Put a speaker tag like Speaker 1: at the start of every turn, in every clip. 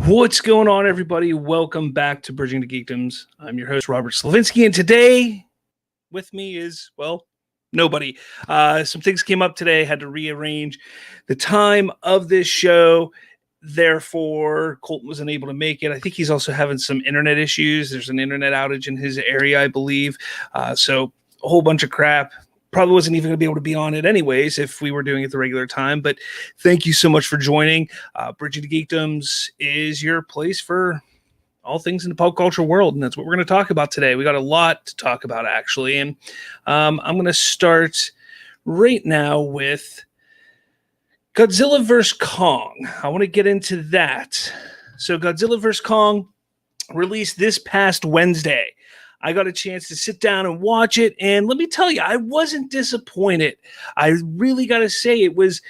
Speaker 1: What's going on, everybody? Welcome back to Bridging the Geekdoms. I'm your host, Robert Slavinsky, and today with me is, well, nobody. Some things came up today. Had to rearrange the time of this show. Therefore, Colton was unable to make it. I think he's also having some internet issues. There's an internet outage in his area, I believe. So a whole bunch of crap. Probably wasn't even going to be able to be on it anyways if we were doing it the regular time. But thank you so much for joining. Bridging the Geekdoms is your place for all things in the pop culture world, and that's what we're going to talk about today. We got a lot to talk about, actually, and I'm going to start right now with Godzilla vs. Kong. I want to get into that. So Godzilla vs. Kong released this past Wednesday. I got a chance to sit down and watch it, and let me tell you, I wasn't disappointed. I really got to say it was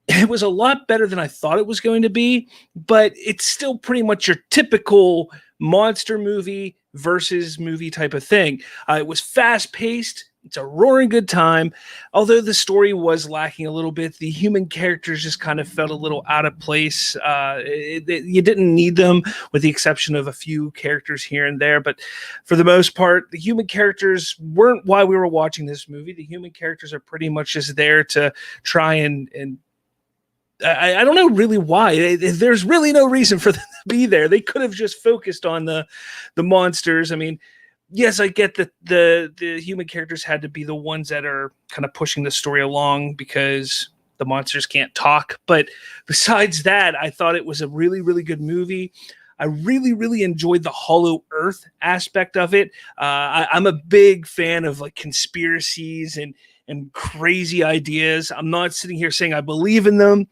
Speaker 1: a lot better than I thought it was going to be, but it's still pretty much your typical monster movie versus movie type of thing. It was fast-paced. It's a roaring good time. Although the story was lacking a little bit, the human characters just kind of felt a little out of place. You didn't need them, with the exception of a few characters here and there. But for the most part, the human characters weren't why we were watching this movie. The human characters are pretty much just there to try and I don't know really why. There's really no reason for them to be there. They could have just focused on the monsters. I mean, yes, I get that the human characters had to be the ones that are kind of pushing the story along because the monsters can't talk. But besides that, I thought it was a really, really good movie. I really, really enjoyed the Hollow Earth aspect of it. I'm a big fan of like conspiracies and crazy ideas. I'm not sitting here saying I believe in them.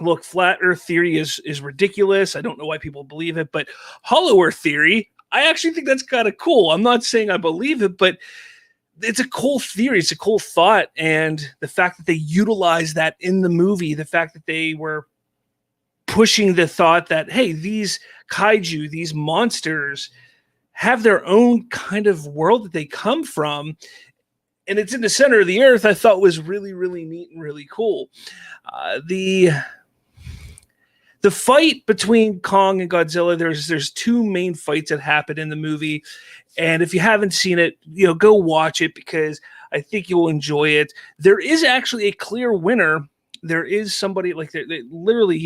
Speaker 1: Look, flat Earth theory is ridiculous. I don't know why people believe it, but Hollow Earth theory, I actually think that's kind of cool. I'm not saying I believe it, but it's a cool theory. It's a cool thought. And the fact that they utilize that in the movie, the fact that they were pushing the thought that, hey, these kaiju, these monsters have their own kind of world that they come from, and it's in the center of the earth, I thought was really, really neat and really cool. The fight between Kong and Godzilla, there's two main fights that happen in the movie. And if you haven't seen it, go watch it because I think you'll enjoy it. There is actually a clear winner. There is somebody like they literally,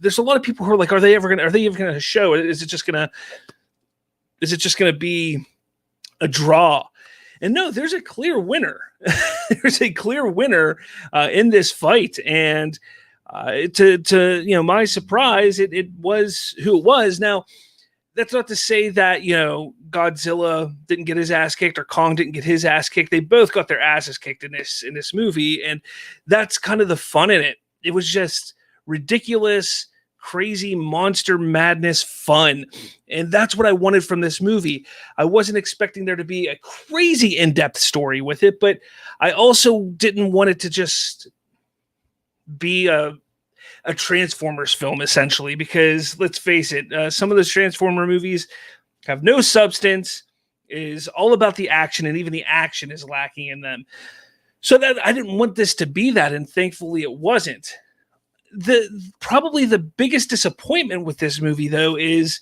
Speaker 1: there's a lot of people who are like, are they even going to show it? Is it just going to be a draw? And no, there's a clear winner. There's a clear winner in this fight. And to my surprise, it was who it was. Now, that's not to say that Godzilla didn't get his ass kicked or Kong didn't get his ass kicked. They both got their asses kicked in this movie, and that's kind of the fun in it. It was just ridiculous, crazy monster madness fun, and that's what I wanted from this movie. I wasn't expecting there to be a crazy in-depth story with it, but I also didn't want it to just be a Transformers film, essentially, because let's face it, some of those Transformer movies have no substance, is all about the action, and even the action is lacking in them. So that I didn't want this to be that, and thankfully it wasn't. Probably the biggest disappointment with this movie, though, is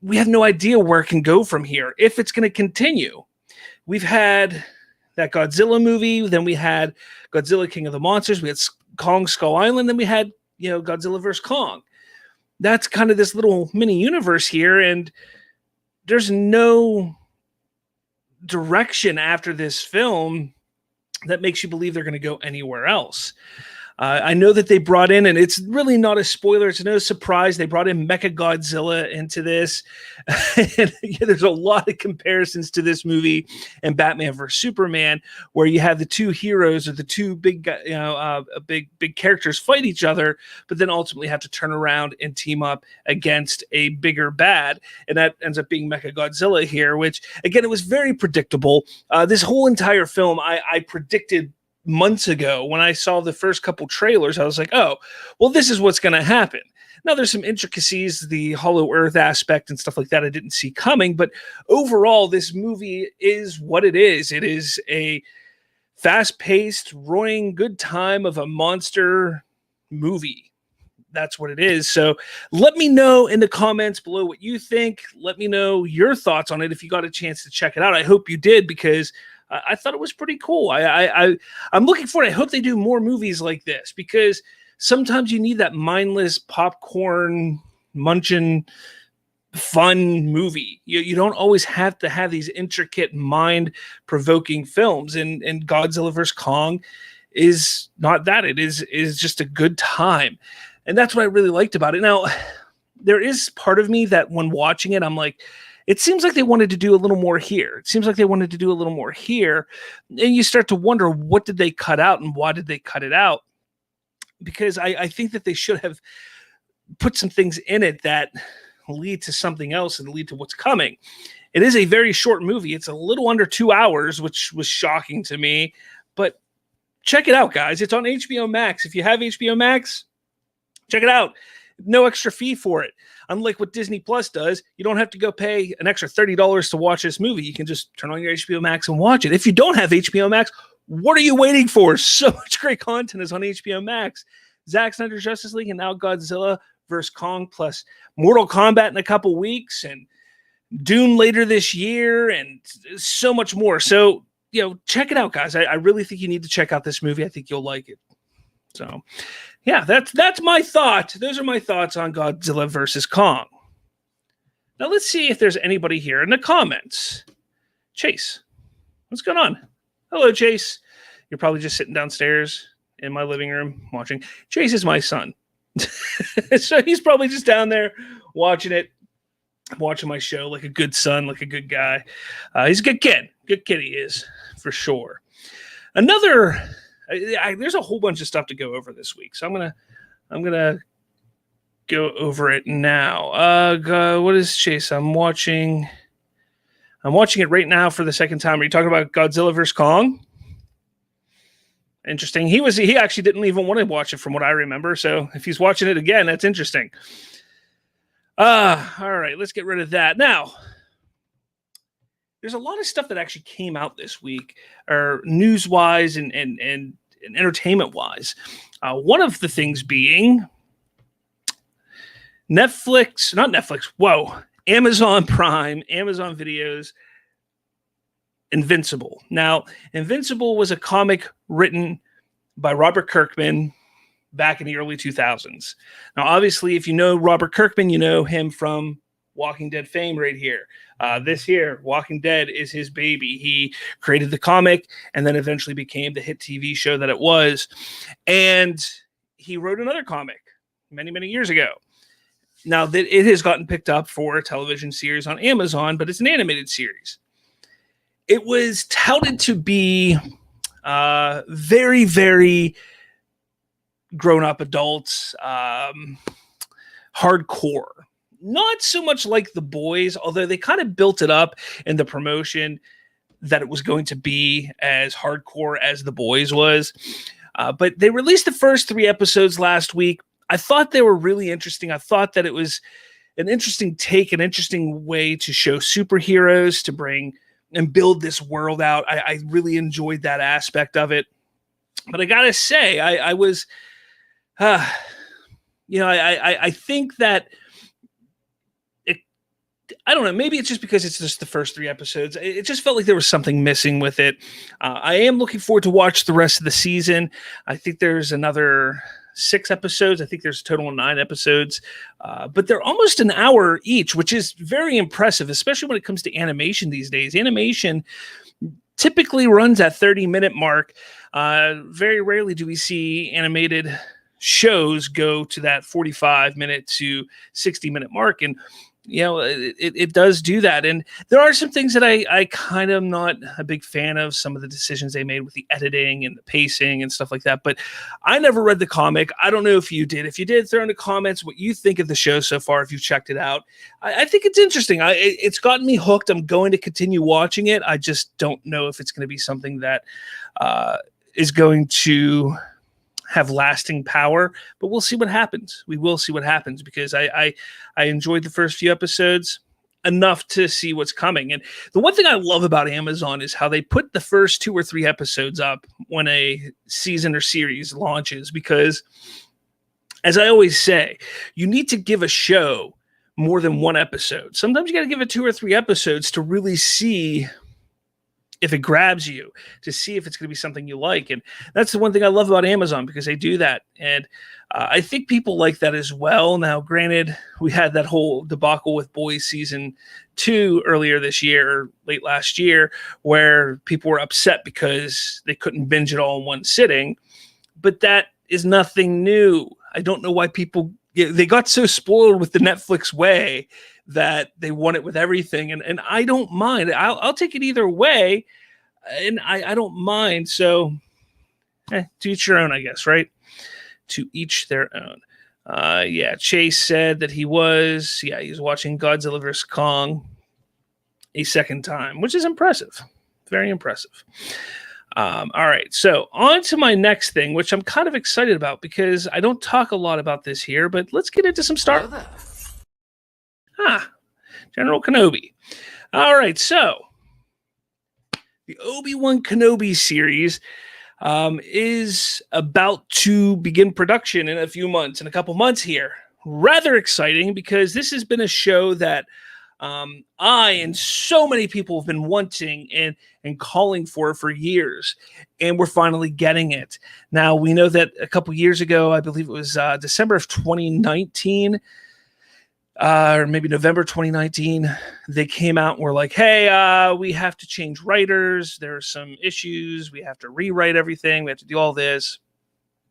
Speaker 1: we have no idea where it can go from here, if it's going to continue. We've had that Godzilla movie, then we had Godzilla King of the Monsters, we had Kong Skull Island, then we had Godzilla vs. Kong. That's kind of this little mini universe here, and there's no direction after this film that makes you believe they're going to go anywhere else. I know that they brought in, and it's really not a spoiler, it's no surprise, they brought in Mechagodzilla into this. And there's a lot of comparisons to this movie and Batman vs Superman, where you have the two heroes or the two big, big characters fight each other, but then ultimately have to turn around and team up against a bigger bad, and that ends up being Mechagodzilla here. Which again, it was very predictable. This whole entire film, I predicted months ago when I saw the first couple trailers. I was like, oh, well, this is what's going to happen. Now, there's some intricacies, the Hollow Earth aspect and stuff like that I didn't see coming, but overall, this movie is what it is. It is a fast-paced, roaring good time of a monster movie. That's what it is. So let me know in the comments below what you think. Let me know your thoughts on it if you got a chance to check it out. I hope you did, because I thought it was pretty cool. I'm looking forward. I hope they do more movies like this, because sometimes you need that mindless popcorn munching fun movie. You don't always have to have these intricate mind-provoking films, and Godzilla vs. Kong is not that. It is just a good time. And that's what I really liked about it. Now, there is part of me that when watching it, I'm like, it seems like they wanted to do a little more here. It seems like they wanted to do a little more here. And you start to wonder, what did they cut out and why did they cut it out? Because I think that they should have put some things in it that lead to something else and lead to what's coming. It is a very short movie. It's a little under 2 hours, which was shocking to me. But check it out, guys. It's on HBO Max. If you have HBO Max, check it out. No extra fee for it. Unlike what Disney Plus does, you don't have to go pay an extra $30 to watch this movie. You can just turn on your HBO Max and watch it. If you don't have HBO Max, what are you waiting for? So much great content is on HBO Max. Zack Snyder's Justice League, and now Godzilla vs. Kong, plus Mortal Kombat in a couple weeks, and Dune later this year, and so much more. So, check it out, guys. I really think you need to check out this movie. I think you'll like it. So, yeah, that's my thought. Those are my thoughts on Godzilla vs. Kong. Now, let's see if there's anybody here in the comments. Chase, what's going on? Hello, Chase. You're probably just sitting downstairs in my living room watching. Chase is my son. So he's probably just down there watching it, watching my show like a good son, like a good guy. He's a good kid. Good kid he is, for sure. There's a whole bunch of stuff to go over this week, so I'm gonna go over it now. What is Chase? I'm watching it right now for the second time. Are you talking about Godzilla vs. Kong? Interesting. He actually didn't even want to watch it from what I remember. So if he's watching it again, that's interesting. All right, let's get rid of that. Now, there's a lot of stuff that actually came out this week, or news-wise and entertainment-wise. One of the things being Amazon Prime, Amazon Videos, Invincible. Now, Invincible was a comic written by Robert Kirkman back in the early 2000s. Now, obviously, if you know Robert Kirkman, you know him from Walking Dead fame right here. This here, Walking Dead, is his baby. He created the comic and then eventually became the hit TV show that it was. And he wrote another comic many, many years ago. Now, that it has gotten picked up for a television series on Amazon, but it's an animated series. It was touted to be very, very grown-up adults, hardcore. Not so much like The Boys, although they kind of built it up in the promotion that it was going to be as hardcore as The Boys was. But they released the first 3 episodes last week. I thought they were really interesting. I thought that it was an interesting take, an interesting way to show superheroes, to bring and build this world out. I really enjoyed that aspect of it. But I gotta say, I was, I think that I don't know. Maybe it's just because it's just the first 3 episodes. It just felt like there was something missing with it. I am looking forward to watch the rest of the season. I think there's another 6 episodes. I think there's a total of 9 episodes, but they're almost an hour each, which is very impressive, especially when it comes to animation these days. Animation typically runs at 30-minute mark. Very rarely do we see animated shows go to that 45-minute to 60-minute mark. And, it does do that. And there are some things that I kind of am not a big fan of, some of the decisions they made with the editing and the pacing and stuff like that. But I never read the comic. I don't know if you did. If you did, throw in the comments what you think of the show so far, if you've checked it out. I think it's interesting. It's gotten me hooked. I'm going to continue watching it. I just don't know if it's going to be something that is going to have lasting power, but we'll see what happens. We will see what happens, because I enjoyed the first few episodes enough to see what's coming. And the one thing I love about Amazon is how they put the first 2 or 3 episodes up when a season or series launches, because, as I always say, you need to give a show more than 1 episode. Sometimes you got to give it 2 or 3 episodes to really see if it grabs you, to see if it's going to be something you like. And that's the one thing I love about Amazon, because they do that. And I think people like that as well. Now, granted, we had that whole debacle with Boys season 2 earlier this year, or late last year, where people were upset because they couldn't binge it all in one sitting. But that is nothing new. I don't know why they got so spoiled with the Netflix way that they want it with everything. And I don't mind. I'll take it either way. And I don't mind. So to each your own, I guess, right? To each their own. Chase said that he's watching Godzilla vs. Kong a second time, which is impressive. Very impressive. All right, so on to my next thing, which I'm kind of excited about, because I don't talk a lot about this here, but let's get into some Star Wars. General Kenobi. All right, so the Obi-Wan Kenobi series is about to begin production in a couple months here. Rather exciting, because this has been a show that I and so many people have been wanting and calling for years, and we're finally getting it. Now, we know that a couple years ago, I believe it was December of 2019, or maybe November 2019, they came out and were like, hey, we have to change writers. There are some issues. We have to rewrite everything. We have to do all this.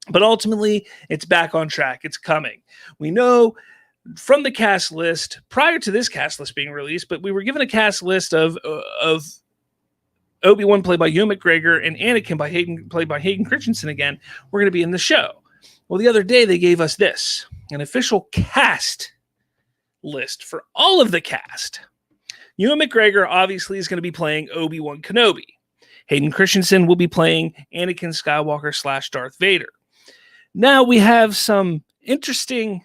Speaker 1: But ultimately, it's back on track. It's coming. We know from the cast list, prior to this cast list being released, but we were given a cast list of Obi-Wan played by Ewan McGregor and Anakin played by Hayden Christensen again. We're going to be in the show. Well, the other day they gave us this, an official cast list for all of the cast. Ewan McGregor obviously is going to be playing Obi-Wan Kenobi. Hayden Christensen will be playing Anakin Skywalker / Darth Vader. Now we have some interesting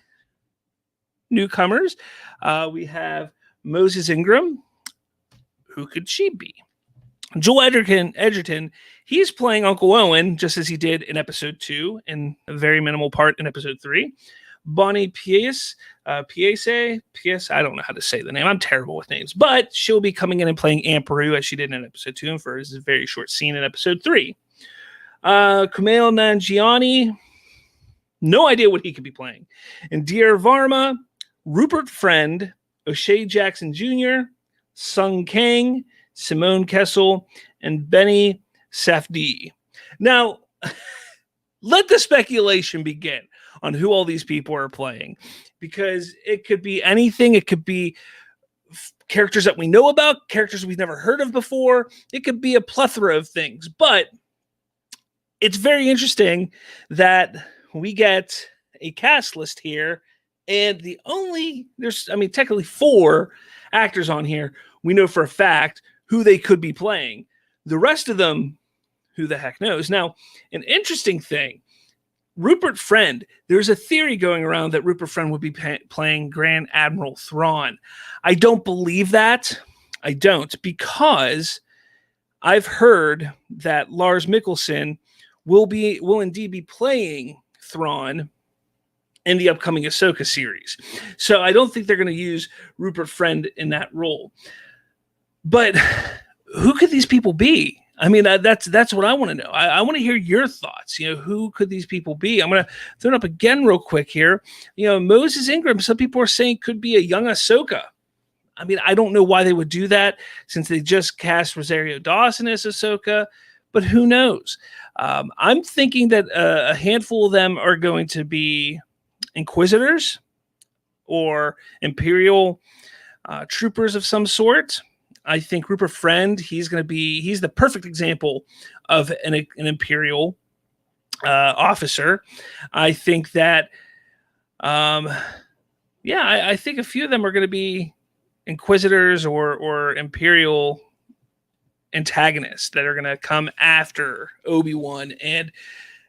Speaker 1: newcomers. We have Moses Ingram. Who could she be? Joel Edgerton, he's playing Uncle Owen, just as he did in episode 2, and a very minimal part in episode 3. Bonnie Piesse, I don't know how to say the name. I'm terrible with names, but she'll be coming in and playing Aunt Beru, as she did in episode 2, and for a very short scene in episode 3. Kumail Nanjiani, no idea what he could be playing. And Dear Varma, Rupert Friend, O'Shea Jackson Jr., Sung Kang, Simone Kessel, and Benny Safdie. Now, let the speculation begin on who all these people are playing, because it could be anything. It could be characters that we know about, characters we've never heard of before. It could be a plethora of things, but it's very interesting that we get a cast list here, and there's technically 4 actors on here. We know for a fact who they could be playing. The rest of them, who the heck knows? Now, an interesting thing, Rupert Friend, there's a theory going around that Rupert Friend would be playing Grand Admiral Thrawn. I don't believe that. I don't, because I've heard that Lars Mikkelsen will indeed be playing Thrawn in the upcoming Ahsoka series. So I don't think they're going to use Rupert Friend in that role. But who could these people be? I mean, that's what I want to know. I want to hear your thoughts. Who could these people be? I'm going to throw it up again real quick here. Moses Ingram, some people are saying could be a young Ahsoka. I mean, I don't know why they would do that since they just cast Rosario Dawson as Ahsoka, but who knows? I'm thinking that a handful of them are going to be Inquisitors or Imperial troopers of some sort. I think Rupert Friend, he's the perfect example of an Imperial officer. I think that, I think a few of them are going to be Inquisitors or Imperial antagonists that are going to come after Obi-Wan and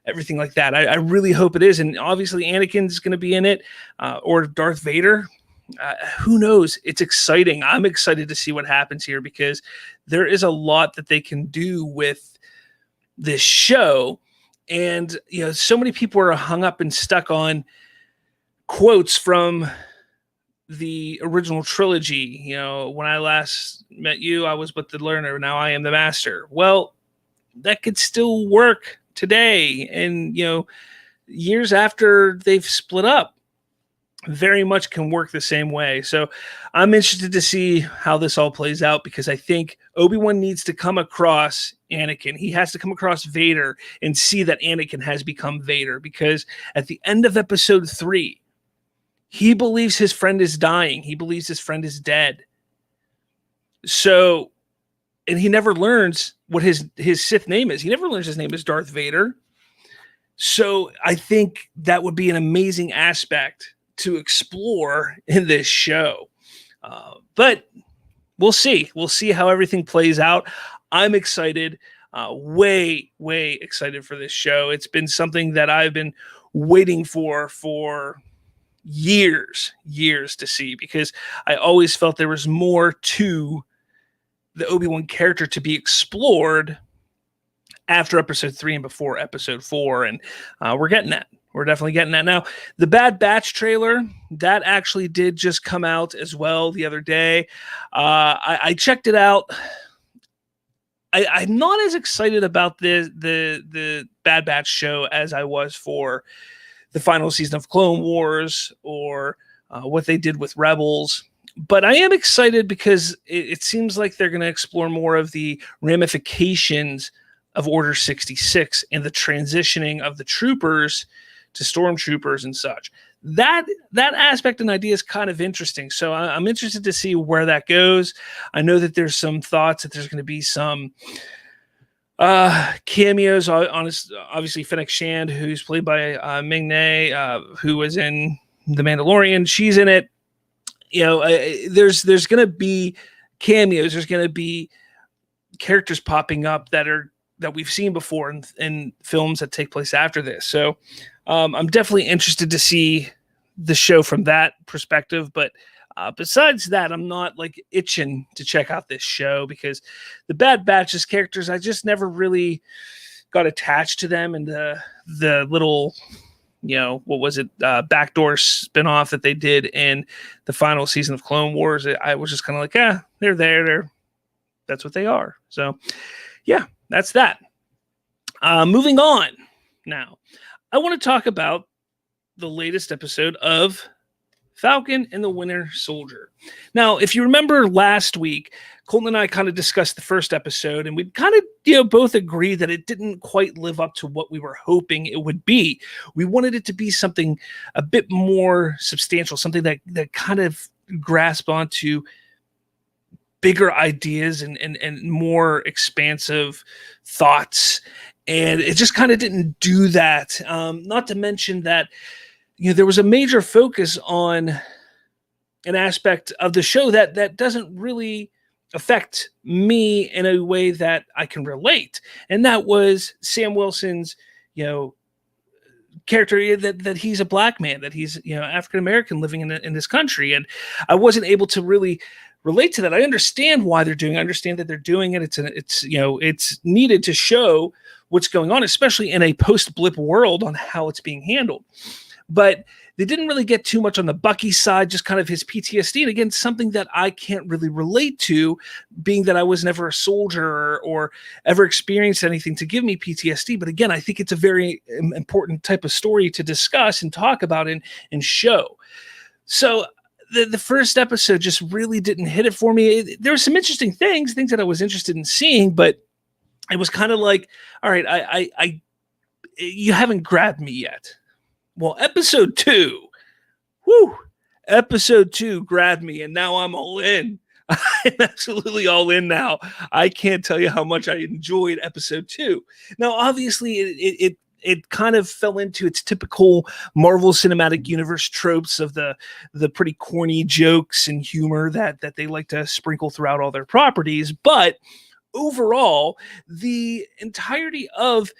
Speaker 1: everything like that. I really hope it is. And obviously Anakin's going to be in it, or Darth Vader. Who knows? It's exciting. I'm excited to see what happens here because there is a lot that they can do with this show. And, so many people are hung up and stuck on quotes from the original trilogy. When I last met you, I was but the learner. Now I am the master. Well, that could still work today. And, years after they've split up, very much can work the same way. So I'm interested to see how this all plays out because I think Obi-Wan needs to come across Anakin. He has to come across Vader and see that Anakin has become Vader because at the end of episode 3, he believes his friend is dying. He believes his friend is dead. So, and he never learns what his Sith name is. He never learns his name is Darth Vader. So I think that would be an amazing aspect to explore in this show. But we'll see. We'll see how everything plays out. I'm excited, way excited for this show. It's been something that I've been waiting for years to see because I always felt there was more to the Obi-Wan character to be explored after episode 3 and before episode 4. And we're getting that. We're definitely getting that now. The Bad Batch trailer, that actually did just come out as well the other day. I checked it out. I'm not as excited about the Bad Batch show as I was for the final season of Clone Wars or what they did with Rebels. But I am excited because it seems like they're going to explore more of the ramifications of Order 66 and the transitioning of the troopers to stormtroopers and such. That aspect and idea is kind of interesting. So I'm interested to see where that goes. I know that there's some thoughts that there's going to be some cameos. Obviously, Fennec Shand, who's played by Ming-Na, who was in The Mandalorian, she's in it. There's going to be cameos. There's going to be characters popping up that we've seen before in films that take place after this. So I'm definitely interested to see the show from that perspective. But besides that, I'm not like itching to check out this show because the Bad Batch's characters, I just never really got attached to them and the little, what was it? Backdoor spinoff that they did in the final season of Clone Wars. I was just kind of like, they're there. That's what they are. So yeah, that's that. Moving on now. I want to talk about the latest episode of Falcon and the Winter Soldier. Now, if you remember last week, Colton and I kind of discussed the first episode, and we kind of, both agree that it didn't quite live up to what we were hoping it would be. We wanted it to be something a bit more substantial, something that kind of grasped onto bigger ideas and more expansive thoughts. And it just kind of didn't do that. Not to mention that, there was a major focus on an aspect of the show that doesn't really affect me in a way that I can relate. And that was Sam Wilson's, character that he's a black man, that he's, African-American living in this country. And I wasn't able to really relate to that. I understand why they're doing it. I understand that they're doing it. It's needed to show what's going on, especially in a post-blip world, on how it's being handled. But they didn't really get too much on the Bucky side, just kind of his PTSD. And again, something that I can't really relate to, being that I was never a soldier or ever experienced anything to give me PTSD. But again, I think it's a very important type of story to discuss and talk about and show. So the first episode just really didn't hit it for me. There were some interesting things that I was interested in seeing, but it was kind of like, all right, I you haven't grabbed me yet. Well, episode 2, episode 2 grabbed me, and now I'm all in. I'm absolutely all in now. I can't tell you how much I enjoyed episode 2. Now, obviously, it kind of fell into its typical Marvel Cinematic Universe tropes of the pretty corny jokes and humor that they like to sprinkle throughout all their properties. But overall, the entirety of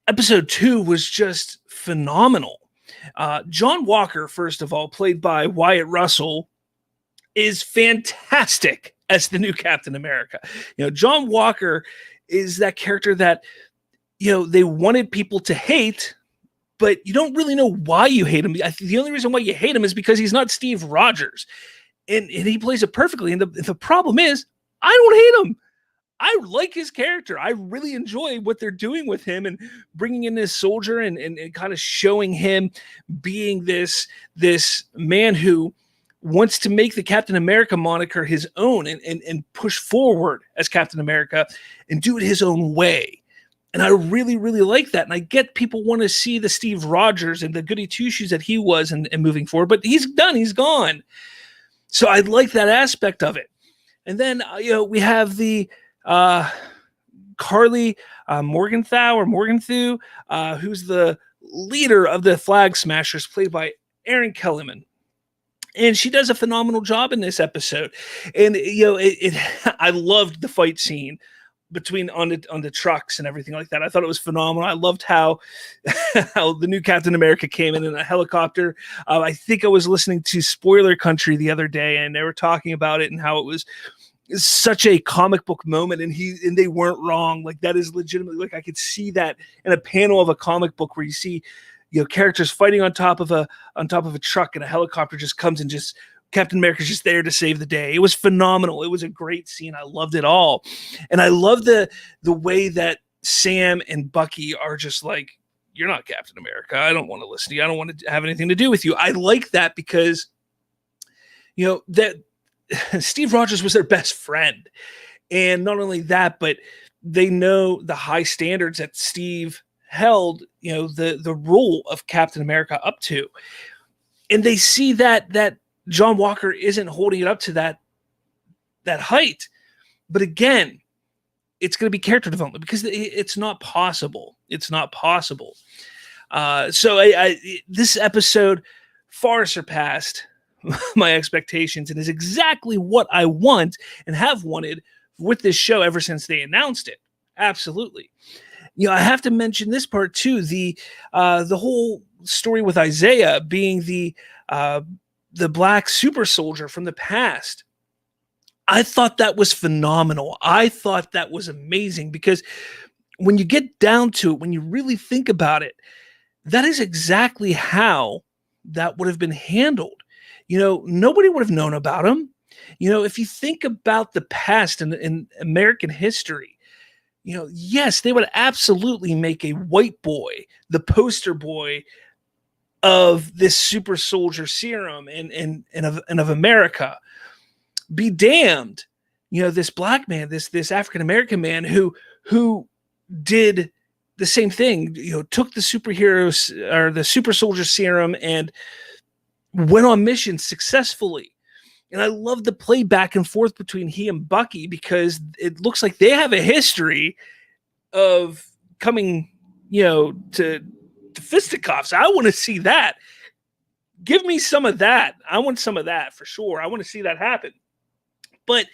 Speaker 1: episode 2 was just phenomenal. John Walker, first of all, played by Wyatt Russell, is fantastic as the new Captain America. John Walker is that character that, they wanted people to hate, but you don't really know why you hate him. I think the only reason why you hate him is because he's not Steve Rogers, and he plays it perfectly. And the problem is, I don't hate him. I like his character. I really enjoy what they're doing with him and bringing in this soldier and kind of showing him being this man who wants to make the Captain America moniker his own and push forward as Captain America and do it his own way. And I really, really like that. And I get people want to see the Steve Rogers and the goody two-shoes that he was and moving forward, but he's done. He's gone. So I like that aspect of it. And then, we have the Carly Morgenthau, who's the leader of the Flag Smashers, played by Erin Kellyman. And she does a phenomenal job in this episode. And, I loved the fight scene between on the trucks and everything like that. I thought it was phenomenal. I loved how the new Captain America came in a helicopter. I think I was listening to Spoiler Country the other day, and they were talking about it and how it was such a comic book moment, and they weren't wrong. Like, that is legitimately, like, I could see that in a panel of a comic book where you see, characters fighting on top of a truck, and a helicopter just comes and just Captain America's just there to save the day. It was phenomenal. It was a great scene. I loved it all. And I love the way that Sam and Bucky are just like, you're not Captain America. I don't want to listen to you. I don't want to have anything to do with you. I like that because, that Steve Rogers was their best friend. And not only that, but they know the high standards that Steve held, the role of Captain America up to. And they see that John Walker isn't holding it up to that height. But again, it's going to be character development because it's not possible. It's not possible. So this episode far surpassed my expectations and is exactly what I want and have wanted with this show ever since they announced it. Absolutely. I have to mention this part too. The whole story with Isaiah being the black super soldier from the past. I thought that was phenomenal. I thought that was amazing because when you get down to it, when you really think about it, that is exactly how that would have been handled. Nobody would have known about him. If you think about the past in American history, yes, they would absolutely make a white boy the poster boy of this super soldier serum and of America. Be damned, this black man, this African-American man who did the same thing, took the superheroes or the super soldier serum and went on missions successfully. And I love the play back and forth between he and Bucky because it looks like they have a history of coming, to fisticuffs. I want to see that. Give me some of that. I want some of that for sure. I want to see that happen. But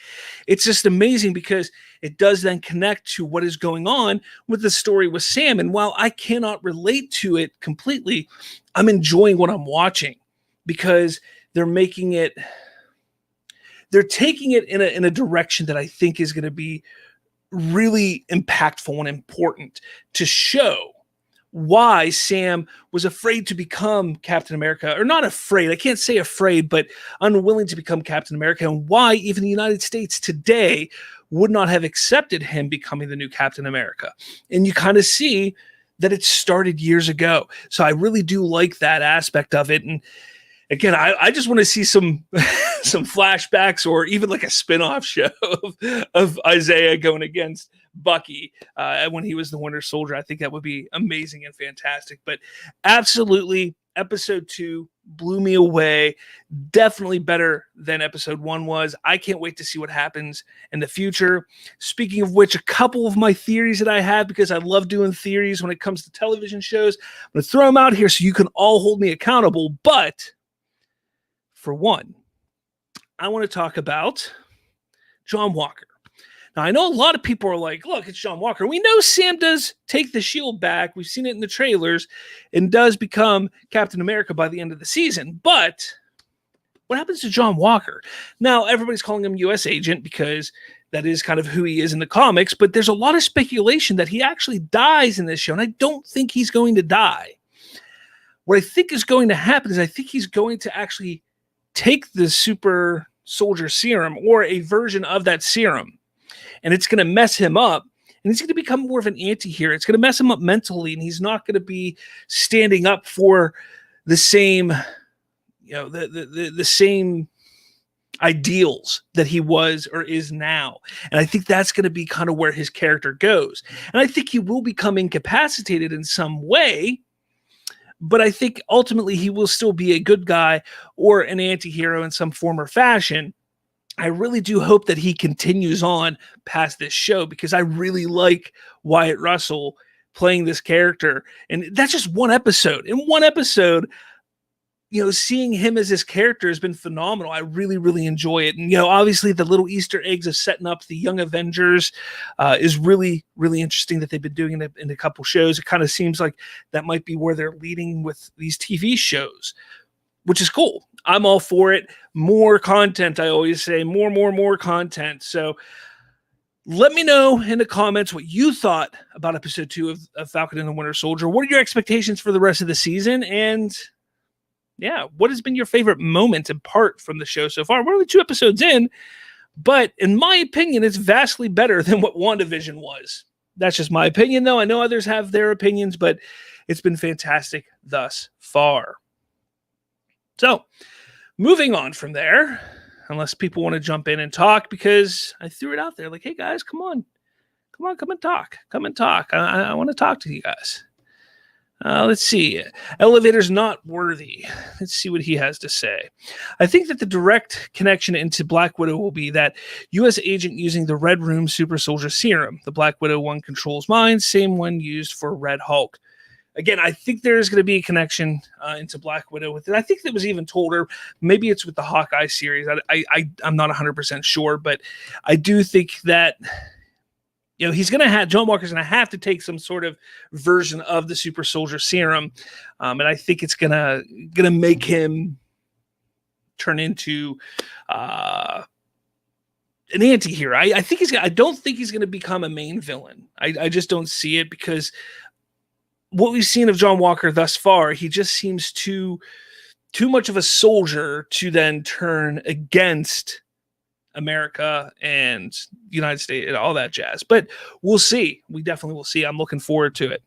Speaker 1: it's just amazing because it does then connect to what is going on with the story with Sam. And while I cannot relate to it completely, I'm enjoying what I'm watching because they're taking it in a direction that I think is going to be really impactful and important to show why Sam was afraid to become Captain America, or not afraid, I can't say afraid, but unwilling to become Captain America, and why even the United States today would not have accepted him becoming the new Captain America. And you kind of see that it started years ago. So I really do like that aspect of it. And again, I just want to see some some flashbacks or even like a spin-off show of Isaiah going against Bucky when he was the Winter Soldier. I think that would be amazing and fantastic. But absolutely, episode 2 blew me away. Definitely better than episode 1 was. I can't wait to see what happens in the future. Speaking of which, a couple of my theories that I have, because I love doing theories when it comes to television shows, I'm going to throw them out here so you can all hold me accountable. But for one, I want to talk about John Walker. Now, I know a lot of people are like, look, it's John Walker. We know Sam does take the shield back. We've seen it in the trailers and does become Captain America by the end of the season. But what happens to John Walker? Now, everybody's calling him U.S. agent because that is kind of who he is in the comics. But there's a lot of speculation that he actually dies in this show. And I don't think he's going to die. What I think is going to happen is I think he's going to actually take the super soldier serum or a version of that serum. And it's going to mess him up, and he's going to become more of an anti-hero. It's going to mess him up mentally, and he's not going to be standing up for the same, the same ideals that he was or is now. And I think that's going to be kind of where his character goes. And I think he will become incapacitated in some way, but I think ultimately he will still be a good guy or an anti-hero in some form or fashion. I really do hope that he continues on past this show because I really like Wyatt Russell playing this character. And that's just one episode. In one episode, seeing him as this character has been phenomenal. I really, really enjoy it. And, obviously the little Easter eggs of setting up the Young Avengers is really, really interesting that they've been doing it in a couple shows. It kind of seems like that might be where they're leading with these TV shows, which is cool. I'm all for it. More content, I always say. More content. So let me know in the comments what you thought about episode 2 of Falcon and the Winter Soldier. What are your expectations for the rest of the season? And yeah, what has been your favorite moment and part from the show so far? We're only 2 episodes in, but in my opinion, it's vastly better than what WandaVision was. That's just my opinion, though. I know others have their opinions, but it's been fantastic thus far. So, moving on from there, unless people want to jump in and talk, because I threw it out there like, hey guys, come and talk. I want to talk to you guys. Let's see. Elevator's not worthy. Let's see what he has to say. I think that the direct connection into Black Widow will be that U.S. agent using the Red Room Super Soldier Serum. The Black Widow one controls minds, same one used for Red Hulk. Again, I think there is going to be a connection into Black Widow with it. I think that was even told her. Maybe it's with the Hawkeye series. I'm not 100% sure, but I do think that he's going to have John Walker's going to have to take some sort of version of the Super Soldier Serum, and I think it's gonna make him turn into an anti-hero. I think I don't think he's going to become a main villain. I just don't see it because what we've seen of John Walker thus far, he just seems too much of a soldier to then turn against America and the United States and all that jazz. But we'll see. We definitely will see. I'm looking forward to it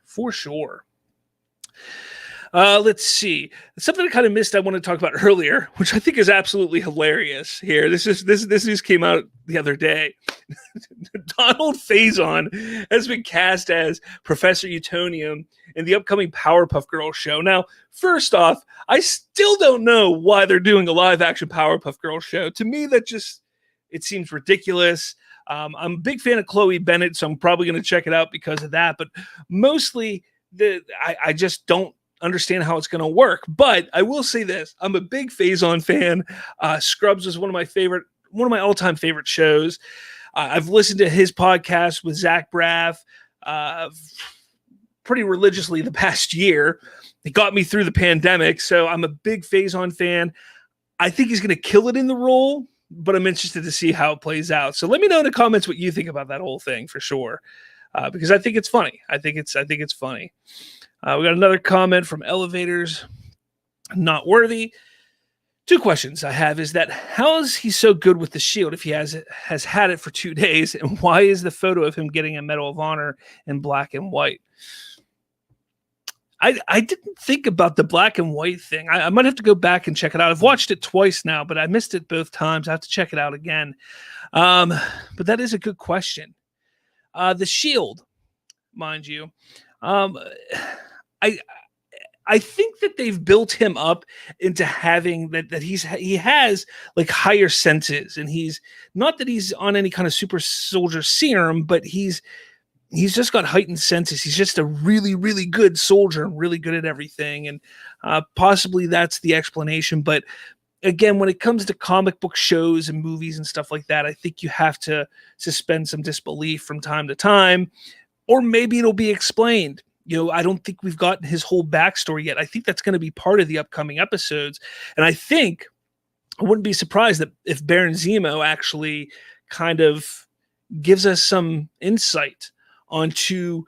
Speaker 1: for sure. Let's see. Something I kind of missed I want to talk about earlier, which I think is absolutely hilarious here. This news came out the other day. Donald Faison has been cast as Professor Utonium in the upcoming Powerpuff Girls show. Now, first off, I still don't know why they're doing a live-action Powerpuff Girls show. To me, it seems ridiculous. I'm a big fan of Chloe Bennett, so I'm probably going to check it out because of that. But mostly, I just don't understand how it's going to work. But I will say this: I'm a big Faison fan. Scrubs was one of my all-time favorite shows. I've listened to his podcast with Zach Braff pretty religiously the past year. It got me through the pandemic, so I'm a big Faison fan. I think he's going to kill it in the role, but I'm interested to see how it plays out. So let me know in the comments what you think about that whole thing for sure, because I think it's funny. I think it's funny. We got another comment from Elevators. Not worthy. 2 questions I have is that how is he so good with the shield if he has had it for 2 days, and why is the photo of him getting a Medal of Honor in black and white? I didn't think about the black and white thing. I might have to go back and check it out. I've watched it twice now, but I missed it both times. I have to check it out again. But that is a good question. The Shield, mind you, I I think that they've built him up into having that he has like higher senses, and he's not that he's on any kind of super soldier serum, but he's just got heightened senses. He's just a really, really good soldier, really good at everything. And possibly that's the explanation. But again, when it comes to comic book shows and movies and stuff like that, I think you have to suspend some disbelief from time to time, or maybe it'll be explained. I don't think we've gotten his whole backstory yet. I think that's going to be part of the upcoming episodes. And I think I wouldn't be surprised that if Baron Zemo actually kind of gives us some insight onto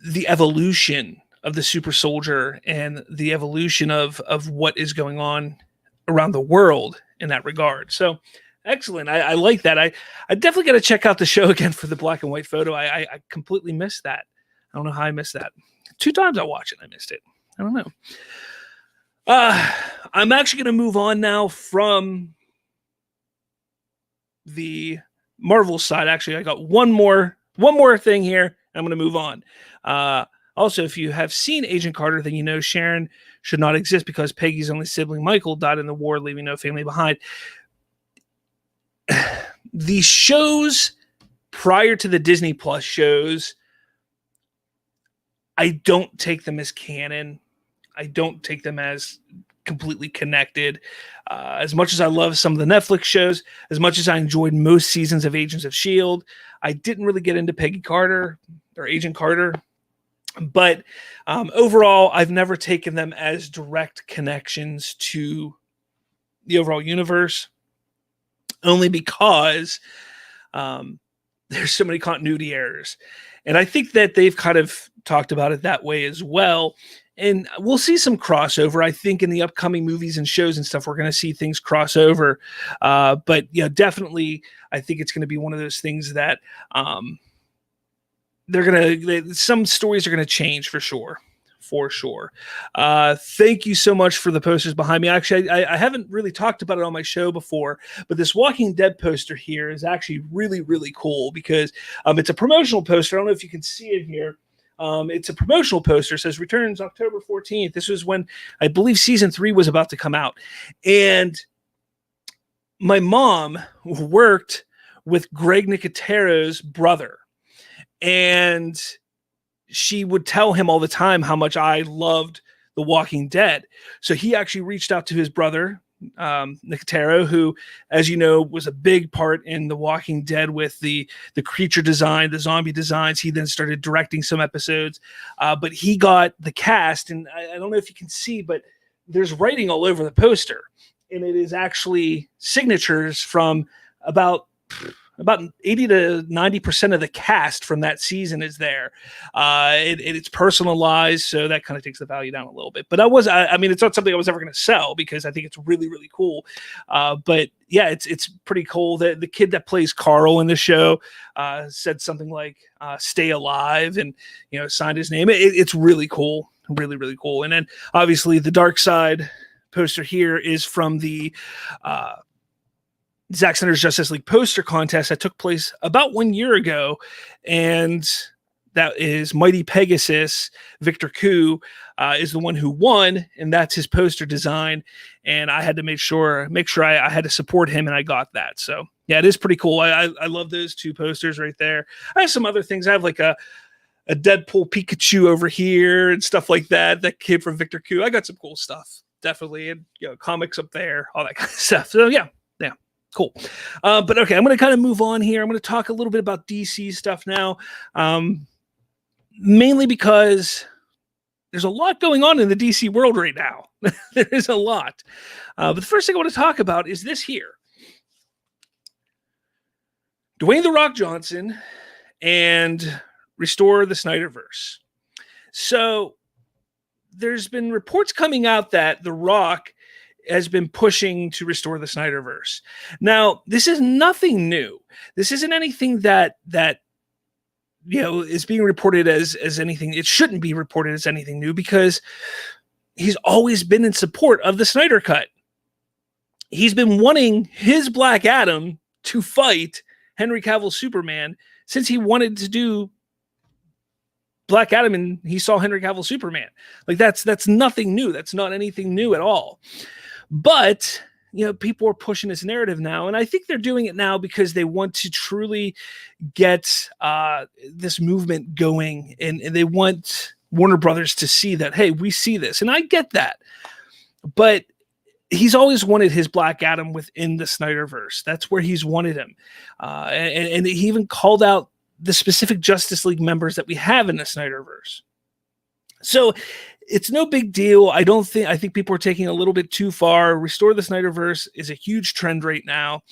Speaker 1: the evolution of the super soldier and the evolution of what is going on around the world in that regard. So excellent. I like that. I definitely got to check out the show again for the black and white photo. I completely missed that. I don't know how I missed that. 2 times I watched it, I missed it. I don't know. I'm actually going to move on now from the Marvel side. Actually, I got one more thing here. I'm going to move on. Also, if you have seen Agent Carter, then you know Sharon should not exist because Peggy's only sibling, Michael, died in the war, leaving no family behind. The shows prior to the Disney Plus shows, I don't take them as canon. I don't take them as completely connected. As much as I love some of the Netflix shows, as much as I enjoyed most seasons of Agents of S.H.I.E.L.D., I didn't really get into Peggy Carter or Agent Carter. But overall, I've never taken them as direct connections to the overall universe, only because there's so many continuity errors. And I think that they've kind of talked about it that way as well. And we'll see some crossover. I think in the upcoming movies and shows and stuff, we're going to see things cross over. But definitely, I think it's going to be one of those things that some stories are going to change for sure. For sure. Thank you so much for the posters behind me. Actually, I haven't really talked about it on my show before, but this Walking Dead poster here is actually really, really cool because it's a promotional poster. I don't know if you can see it here. It's a promotional poster. It says returns October 14th. This was when I believe season 3 was about to come out. And my mom worked with Greg Nicotero's brother. And she would tell him all the time how much I loved The Walking Dead. So he actually reached out to his brother, Nicotero, who, as you know, was a big part in The Walking Dead with the creature design, the zombie designs. He then started directing some episodes, but he got the cast, and I don't know if you can see, but there's writing all over the poster, and it is actually signatures from about 80 to 90% of the cast from that season is there. It's personalized, so that kind of takes the value down a little bit. But I mean, it's not something I was ever going to sell because I think it's really, really cool. But yeah, it's pretty cool. The kid that plays Carl in the show said something like "Stay alive" and signed his name. It's really cool, really, really cool. And then obviously the Dark Side poster here is from the Zack Snyder's Justice League poster contest that took place about 1 year ago, and that is Mighty Pegasus. Victor Koo is the one who won, and that's his poster design. And I had to make sure I had to support him, and I got that. So yeah, it is pretty cool. I love those 2 posters right there. I have some other things. I have like a Deadpool Pikachu over here and stuff like that came from Victor Koo. I got some cool stuff, definitely, and comics up there, all that kind of stuff. So yeah. Cool. But okay, I'm going to kind of move on here. I'm going to talk a little bit about DC stuff now, mainly because there's a lot going on in the DC world right now. There's a lot. But the first thing I want to talk about is this here. Dwayne "The Rock" Johnson and restore the Snyderverse. So there's been reports coming out that The Rock has been pushing to restore the Snyderverse. Now, this is nothing new. This isn't anything that is being reported as anything. It shouldn't be reported as anything new because he's always been in support of the Snyder Cut. He's been wanting his Black Adam to fight Henry Cavill's Superman since he wanted to do Black Adam and he saw Henry Cavill's Superman. Like that's nothing new. That's not anything new at all. But people are pushing this narrative now, and I think they're doing it now because they want to truly get this movement going, and they want Warner Brothers to see that, hey, we see this, and I get that. But he's always wanted his Black Adam within the Snyderverse. That's where he's wanted him, and he even called out the specific Justice League members that we have in the Snyderverse. So it's no big deal. I think people are taking a little bit too far. Restore the Snyderverse is a huge trend right now.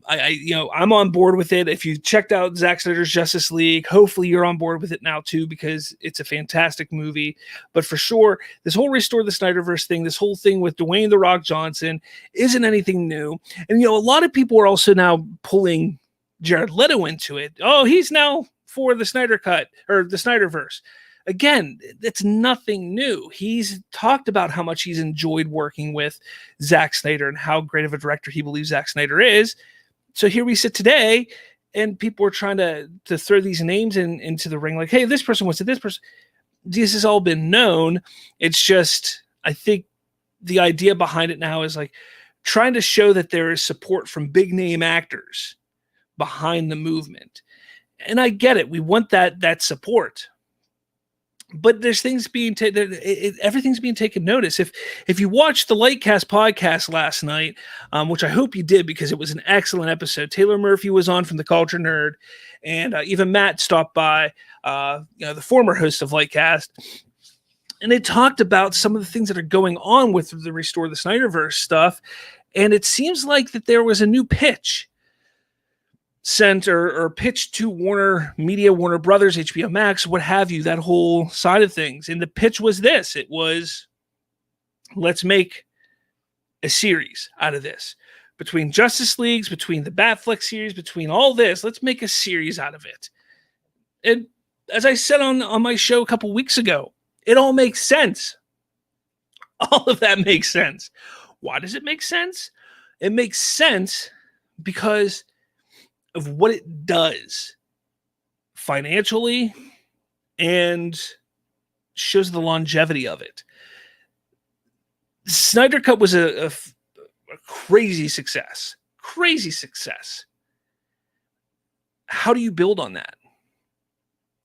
Speaker 1: I'm on board with it. If you checked out Zack Snyder's Justice League, hopefully you're on board with it now too, because it's a fantastic movie. But for sure, this whole Restore the Snyderverse thing, this whole thing with Dwayne "The Rock" Johnson isn't anything new. And, a lot of people are also now pulling Jared Leto into it. Oh, he's now for the Snyder Cut or the Snyderverse. Again, it's nothing new. He's talked about how much he's enjoyed working with Zack Snyder and how great of a director he believes Zack Snyder is. So here we sit today, and people are trying to throw these names into the ring. Like, hey, this person wants to this person. This has all been known. It's just, I think the idea behind it now is like trying to show that there is support from big name actors behind the movement. And I get it. We want that support. But there's things being everything's being taken notice. If you watched the Lightcast podcast last night, which I hope you did because it was an excellent episode. Taylor Murphy was on from The Culture Nerd, and even Matt stopped by, the former host of Lightcast, and they talked about some of the things that are going on with the Restore the Snyderverse stuff. And it seems like that there was a new pitch sent or pitched to Warner Media, Warner Brothers, HBO Max, what have you, that whole side of things. And the pitch was this. It was, let's make a series out of this. Between Justice Leagues, between the Batfleck series, between all this, let's make a series out of it. And as I said on my show a couple weeks ago, it all makes sense. All of that makes sense. Why does it make sense? It makes sense because of what it does financially and shows the longevity of it. Snyder Cut was a crazy success. Crazy success. How do you build on that?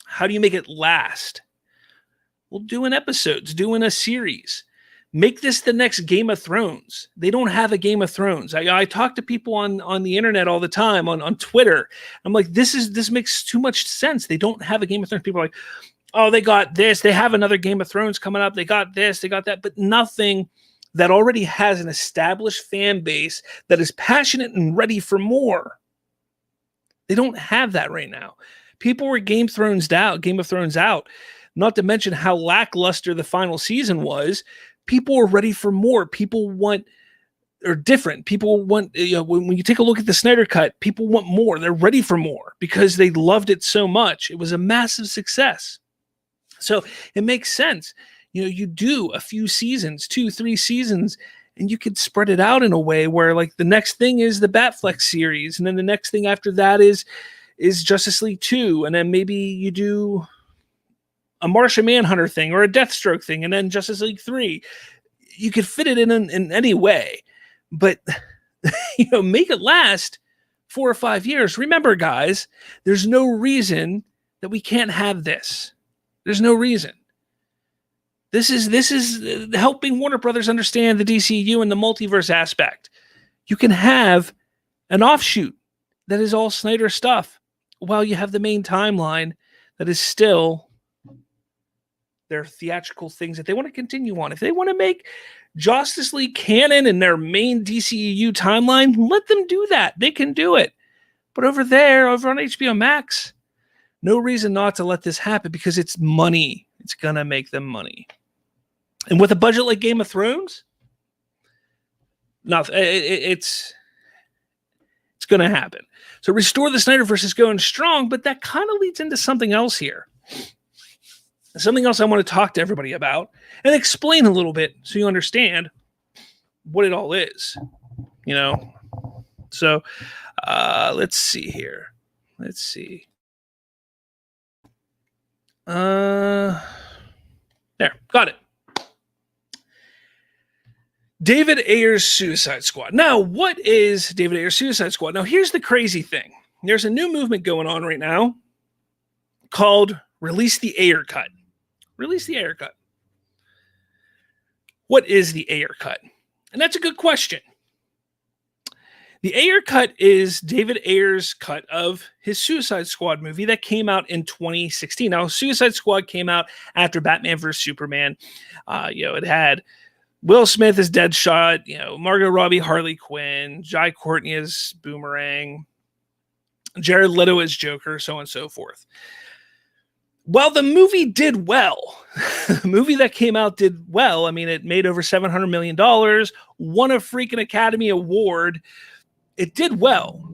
Speaker 1: How do you make it last? Well, doing episodes, doing a series. Make this the next Game of Thrones. They don't have a Game of Thrones. I talk to people on the internet all the time, on Twitter. I'm like, this makes too much sense. They don't have a Game of Thrones. People are like, oh, they got this. They have another Game of Thrones coming up. They got this. They got that. But nothing that already has an established fan base that is passionate and ready for more. They don't have that right now. People were Game of Thrones out. Not to mention how lackluster the final season was. People are ready for more. People want, or different. People want, when you take a look at the Snyder Cut, people want more. They're ready for more because they loved it so much. It was a massive success. So it makes sense. You do a few seasons, 2-3 seasons, and you could spread it out in a way where like the next thing is the Batfleck series. And then the next thing after that is Justice League 2. And then maybe you do a Martian Manhunter thing or a Deathstroke thing, and then Justice League 3. You could fit it in any way, but make it last 4 or 5 years. Remember, guys, there's no reason that we can't have this. There's no reason. This is helping Warner Brothers understand the DCU and the multiverse aspect. You can have an offshoot that is all Snyder stuff while you have the main timeline that is still their theatrical things that they want to continue on. If they want to make Justice League canon in their main DCEU timeline, let them do that. They can do it. But over on HBO Max, no reason not to let this happen because it's money. It's going to make them money. And with a budget like Game of Thrones, it's It's going to happen. So Restore the Snyderverse is going strong, but that kind of leads into something else here. Something else I want to talk to everybody about and explain a little bit so you understand what it all is, you know? So let's see here. Let's see. There, got it. David Ayer's Suicide Squad. Now, what is David Ayer's Suicide Squad? Now, here's the crazy thing. There's a new movement going on right now called Release the Ayer Cut. Release the Ayer Cut. What is the Ayer Cut? And that's a good question. The Ayer Cut is David Ayer's cut of his Suicide Squad movie that came out in 2016. Now, Suicide Squad came out after Batman vs. Superman. It had Will Smith as Deadshot, Margot Robbie, Harley Quinn, Jai Courtney as Boomerang, Jared Leto as Joker, so on and so forth. Well, the movie did well. The movie that came out did well. I mean, it made over $700 million, won a freaking Academy Award. It did well.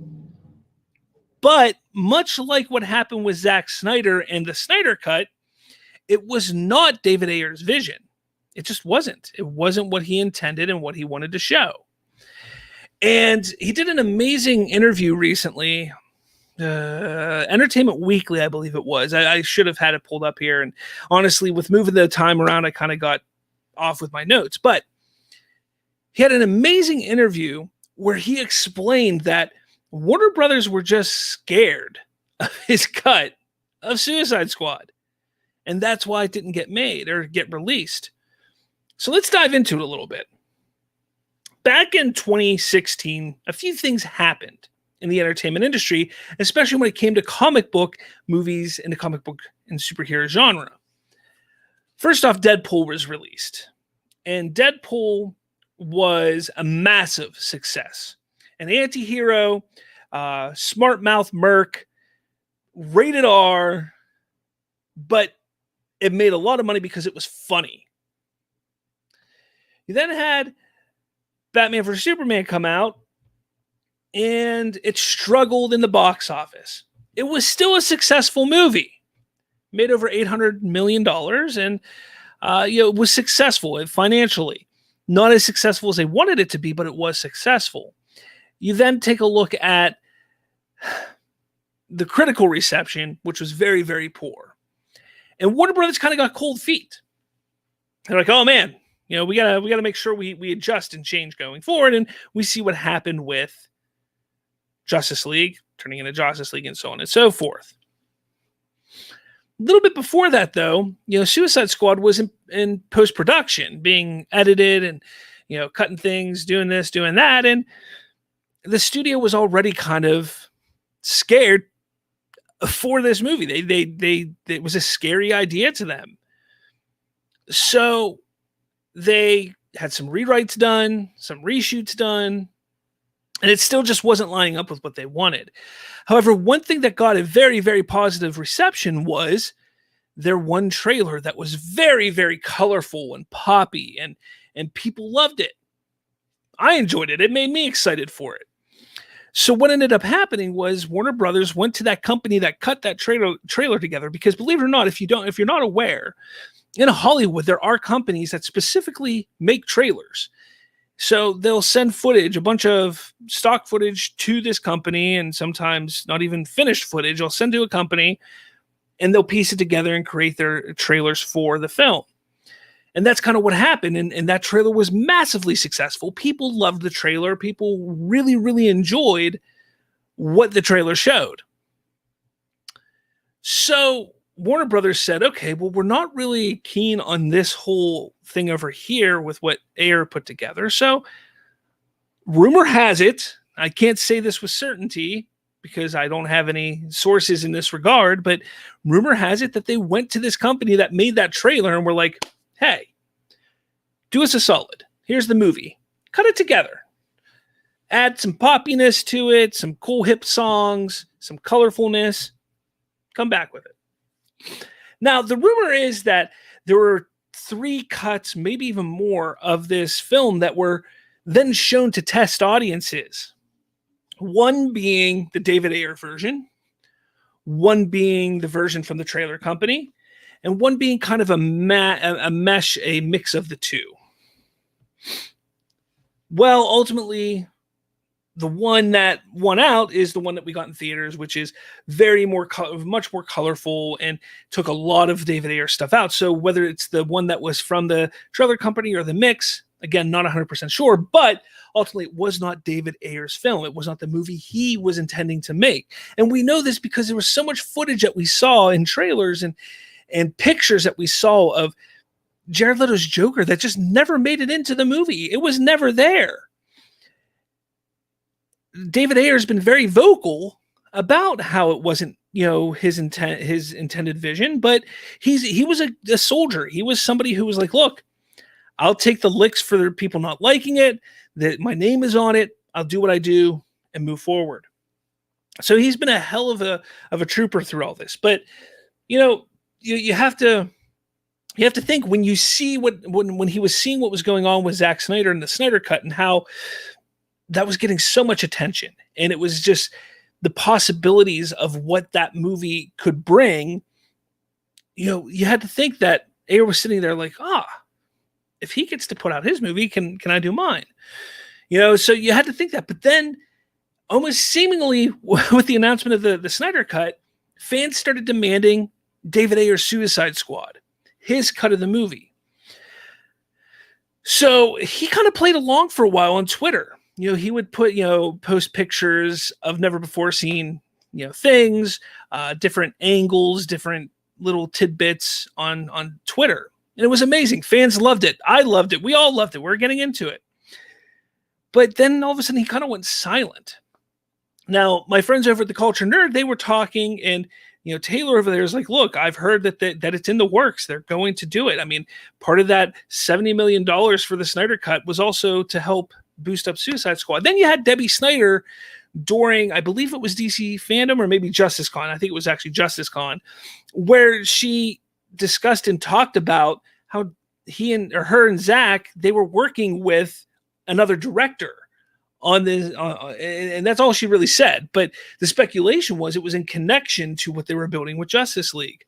Speaker 1: But much like what happened with Zack Snyder and the Snyder Cut, it was not David Ayer's vision. It just wasn't. It wasn't what he intended and what he wanted to show. And he did an amazing interview recently. Entertainment Weekly, I believe it was. I should have had it pulled up here. And honestly, with moving the time around, I kind of got off with my notes. But he had an amazing interview where he explained that Warner Brothers were just scared of his cut of Suicide Squad. And that's why it didn't get made or get released. So let's dive into it a little bit. Back in 2016, a few things happened in the entertainment industry, especially when it came to comic book movies and the comic book and superhero genre. First off, Deadpool was released. And Deadpool was a massive success. An anti-hero, smart mouth merc, rated R, but it made a lot of money because it was funny. You then had Batman vs. Superman come out, and it struggled in the box office. It was still a successful movie. Made over $800 million, and it was successful financially. Not as successful as they wanted it to be, but it was successful. You then take a look at the critical reception, which was very, very poor. And Warner Brothers kind of got cold feet. They're like, oh man, we gotta make sure we adjust and change going forward. And we see what happened with Justice League, turning into Justice League, and so on and so forth. A little bit before that, though, Suicide Squad was in post-production, being edited and, cutting things, doing this, doing that. And the studio was already kind of scared for this movie. It was a scary idea to them. So they had some rewrites done, some reshoots done, and it still just wasn't lining up with what they wanted. However, one thing that got a very, very positive reception was their one trailer that was very, very colorful and poppy, and people loved it. I enjoyed it. It made me excited for it. So what ended up happening was Warner Brothers went to that company that cut that trailer together, because believe it or not, if you're not aware, in Hollywood, there are companies that specifically make trailers. So they'll send footage, a bunch of stock footage to this company, and sometimes not even finished footage. They'll send to a company, and they'll piece it together and create their trailers for the film. And that's kind of what happened. And that trailer was massively successful. People loved the trailer. People really, really enjoyed what the trailer showed. So Warner Brothers said, okay, well, we're not really keen on this whole thing over here with what Ayer put together. So rumor has it, I can't say this with certainty because I don't have any sources in this regard, but rumor has it that they went to this company that made that trailer and were like, hey, do us a solid. Here's the movie. Cut it together. Add some poppiness to it, some cool hip songs, some colorfulness. Come back with it. Now, the rumor is that there were 3 cuts, maybe even more, of this film that were then shown to test audiences. One being the David Ayer version, one being the version from the trailer company, and one being kind of a mesh, a mix of the two. Well, ultimately, the one that won out is the one that we got in theaters, which is much more colorful and took a lot of David Ayer stuff out. So whether it's the one that was from the trailer company or the mix, again, not 100% sure, but ultimately it was not David Ayer's film. It was not the movie he was intending to make. And we know this because there was so much footage that we saw in trailers and pictures that we saw of Jared Leto's Joker that just never made it into the movie. It was never there. David Ayer has been very vocal about how it wasn't, his intended vision, but he was a soldier. He was somebody who was like, look, I'll take the licks for the people not liking it, that my name is on it. I'll do what I do and move forward. So he's been a hell of a trooper through all this. But, you have to think when you see when he was seeing what was going on with Zack Snyder and the Snyder Cut and how that was getting so much attention, and it was just the possibilities of what that movie could bring. You had to think that Ayer was sitting there like, if he gets to put out his movie, can I do mine? So you had to think that. But then, almost seemingly with the announcement of the Snyder Cut, fans started demanding David Ayer's Suicide Squad, his cut of the movie. So he kind of played along for a while on Twitter. He would put, post pictures of never before seen, things, different angles, different little tidbits on Twitter. And it was amazing. Fans loved it. I loved it. We all loved it. We're getting into it. But then all of a sudden he kind of went silent. Now, my friends over at the Culture Nerd, they were talking, and Taylor over there is like, look, I've heard that it's in the works. They're going to do it. I mean, part of that $70 million for the Snyder Cut was also to help boost up Suicide Squad. Then you had Debbie Snyder during, I believe it was DC Fandom or maybe Justice Con. I think it was actually Justice Con, where she discussed and talked about how her and Zach, they were working with another director on this, and that's all she really said. But the speculation was it was in connection to what they were building with Justice League.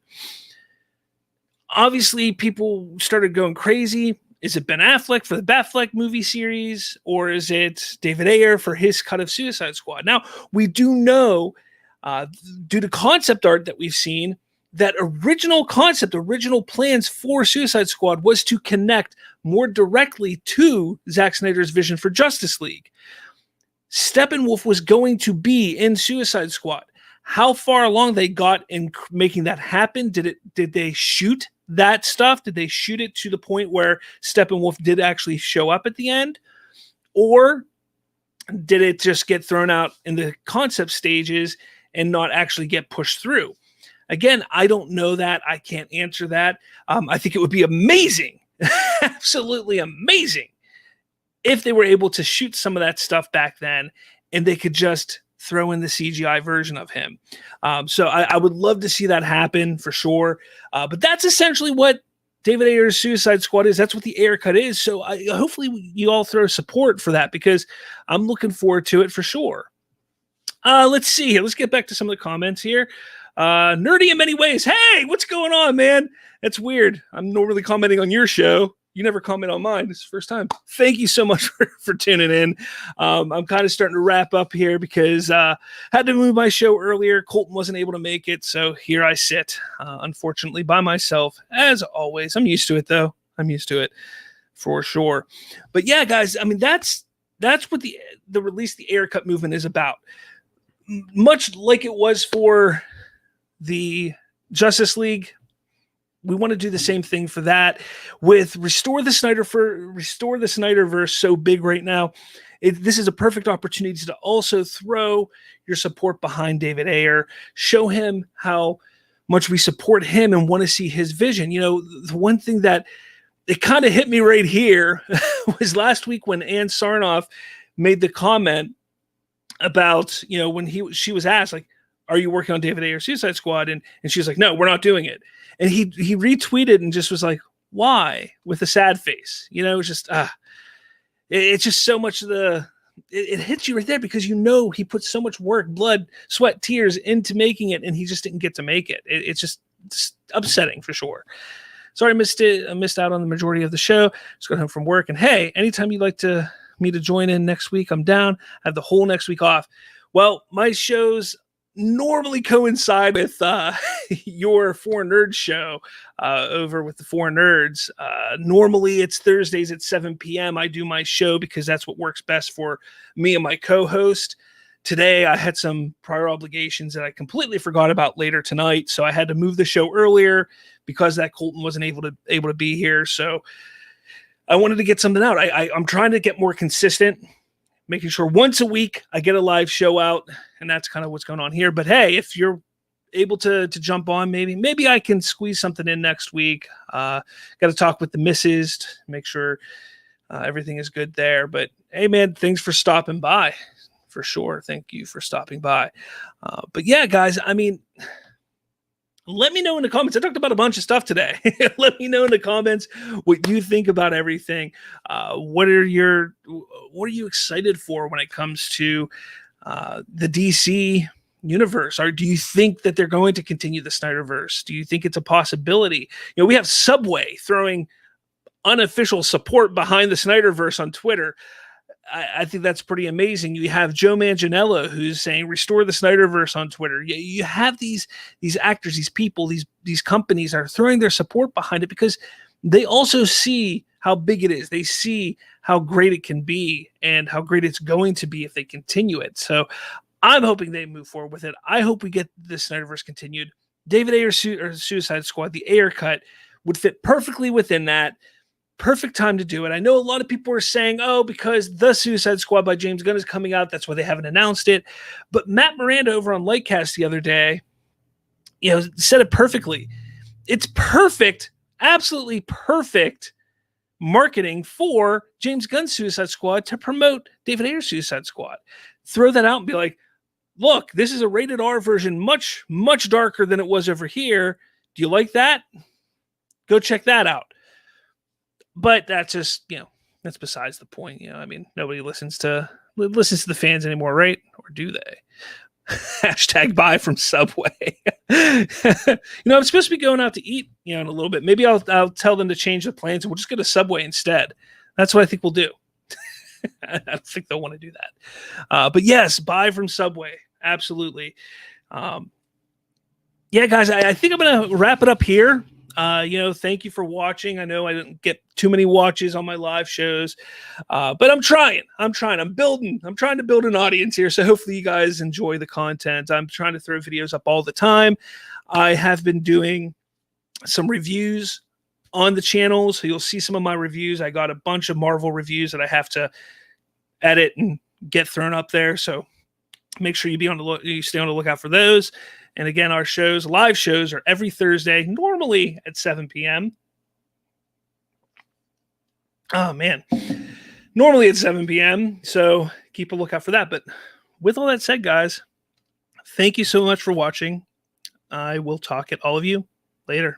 Speaker 1: Obviously, people started going crazy. Is it Ben Affleck for the Batfleck movie series, or is it David Ayer for his cut of Suicide Squad? Now, we do know, due to concept art that we've seen, that original plans for Suicide Squad was to connect more directly to Zack Snyder's vision for Justice League. Steppenwolf was going to be in Suicide Squad. How far along they got in making that happen? Did they shoot that stuff? Did they shoot it to the point where Steppenwolf did actually show up at the end? Or did it just get thrown out in the concept stages and not actually get pushed through? Again, I don't know that. I can't answer that. I think it would be amazing, absolutely amazing, if they were able to shoot some of that stuff back then and they could just throw in the CGI version of him. So I would love to see that happen for sure. But that's essentially what David Ayer's Suicide Squad is. That's what the Ayer cut is. So hopefully you all throw support for that, because I'm looking forward to it for sure. Let's see here. Let's get back to some of the comments here. Nerdy in many ways. Hey, what's going on, man? That's weird. I'm normally commenting on your show. You never comment on mine. This is the first time. Thank you so much for tuning in. I'm kind of starting to wrap up here because had to move my show earlier. Colton wasn't able to make it, so here I sit, unfortunately, by myself, as always. I'm used to it, though. I'm used to it for sure. But yeah, guys, I mean, that's what the release the Ayer cut movement is about. Much like it was for the Justice League, we want to do the same thing for that with Restore the Snyderverse so big right now. This is a perfect opportunity to also throw your support behind David Ayer, show him how much we support him and want to see his vision. The one thing that it kind of hit me right here was last week when Ann Sarnoff made the comment about, when she was asked, like, are you working on David Ayer's Suicide Squad? And she was like, no, we're not doing it. And he retweeted and just was like, why? With a sad face. It's just it's just so much of the it hits you right there because you know he put so much work, blood, sweat, tears into making it, and he just didn't get to make it. It's just upsetting for sure. Sorry I missed it. I missed out on the majority of the show. Just got home from work, and hey, anytime you'd like me to join in next week, I'm down. I have the whole next week off. Well, my shows normally coincide with your Four Nerds show over with the Four Nerds. Normally it's Thursdays at 7 p.m. I do my show because that's what works best for me and my co-host. Today I had some prior obligations that I completely forgot about later tonight, so I had to move the show earlier because that Colton wasn't able to be here. So I wanted to get something out. I'm trying to get more consistent, making sure once a week I get a live show out, and that's kind of what's going on here. But hey, if you're able to jump on, maybe I can squeeze something in next week. Got to talk with the missus to make sure everything is good there. But hey, man, thanks for stopping by, for sure. Thank you for stopping by. But yeah, guys, I mean, let me know in the comments. I talked about a bunch of stuff today. Let me know in the comments what you think about everything. What are you excited for when it comes to the DC universe? Or do you think that they're going to continue the Snyderverse? Do you think it's a possibility? You know, we have Subway throwing unofficial support behind the Snyderverse on Twitter. I think that's pretty amazing. You have Joe Manganiello who's saying restore the Snyderverse on Twitter. You have these actors, these people, these companies are throwing their support behind it because they also see how big it is. They see how great it can be and how great it's going to be if they continue it. So I'm hoping they move forward with it. I hope we get the Snyderverse continued. David Ayer's Suicide Squad, the Ayer cut, would fit perfectly within that. Perfect time to do it. I know a lot of people are saying, oh, because the Suicide Squad by James Gunn is coming out, that's why they haven't announced it. But Matt Miranda over on Lightcast the other day, said it perfectly. It's perfect, absolutely perfect marketing for James Gunn's Suicide Squad to promote David Ayer's Suicide Squad. Throw that out and be like, look, this is a rated R version, much, much darker than it was over here. Do you like that? Go check that out. But that's just, that's besides the point. I mean, nobody listens to the fans anymore, right? Or do they? Hashtag buy from Subway. I'm supposed to be going out to eat, in a little bit. Maybe I'll tell them to change the plans and we'll just go to Subway instead. That's what I think we'll do. I don't think they'll want to do that. But yes, buy from Subway. Absolutely. Yeah, guys, I think I'm going to wrap it up here. Thank you for watching. I know I didn't get too many watches on my live shows, but I'm trying. I'm trying to build an audience here. So hopefully you guys enjoy the content. I'm trying to throw videos up all the time. I have been doing some reviews on the channel. So you'll see some of my reviews. I got a bunch of Marvel reviews that I have to edit and get thrown up there. So make sure you stay on the lookout for those. And again, our live shows are every Thursday, normally at 7 p.m. Oh, man. Normally at 7 p.m. So keep a lookout for that. But with all that said, guys, thank you so much for watching. I will talk at all of you later.